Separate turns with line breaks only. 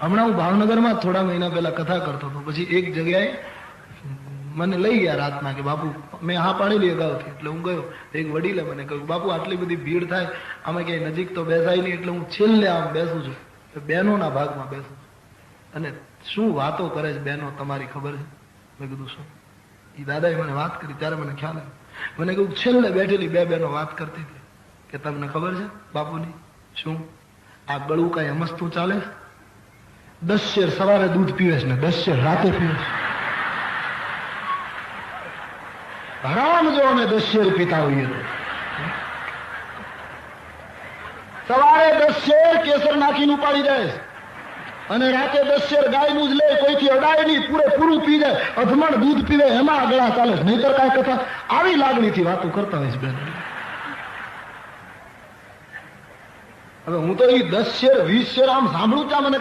હમણાં હું ભાવનગરમાં થોડા મહિના પહેલા કથા કરતો હતો, પછી એક જગ્યાએ મને લઈ ગયા રાતના કે બાપુ, મેં હા પાડેલી અગાઉથી, એટલે હું ગયો. એક વડીલે મને કહ્યું, બાપુ આટલી બધી ભીડ થાય, આમાં ક્યાંય નજીક તો બેસાય નહીં, એટલે હું છેલ્લે આમ બેસું છું, બહેનોના ભાગમાં બેસું છું. અને શું વાતો કરે છે બહેનો, તમારી ખબર છે? મેં કીધું શું? એ દાદાએ મને વાત કરી, ત્યારે મને ખ્યાલ આવ્યો. મને કહ્યું છેલ્લે બેઠેલી બે બહેનો વાત કરતી હતી કે તમને ખબર છે બાપુની? શું? આ ગળું કઈ અમસ્તું ચાલે? 10 શેર સવારે દૂધ પીવે છે ને 10 શેર રાતે પીવે છે. હરામ જો અમે 10 શેર પીતા હોઈએ તો. સવારે 10 શેર કેસર નાખીને ઉપાડી જાય અને રાતે 10 શેર ગાયનું જ લે, કોઈથી અડાય નહીં, પૂરેપૂરું પી જાય, અધમણ દૂધ પીવે, એમાં આગળ ચાલે. નહીતર કાંઈ કથા આવી લાગણીથી વાતો કરતા હોય છે બેન. હવે હું તો એ 10 શેર 20 શેર આમ સાંભળું ત્યાં મને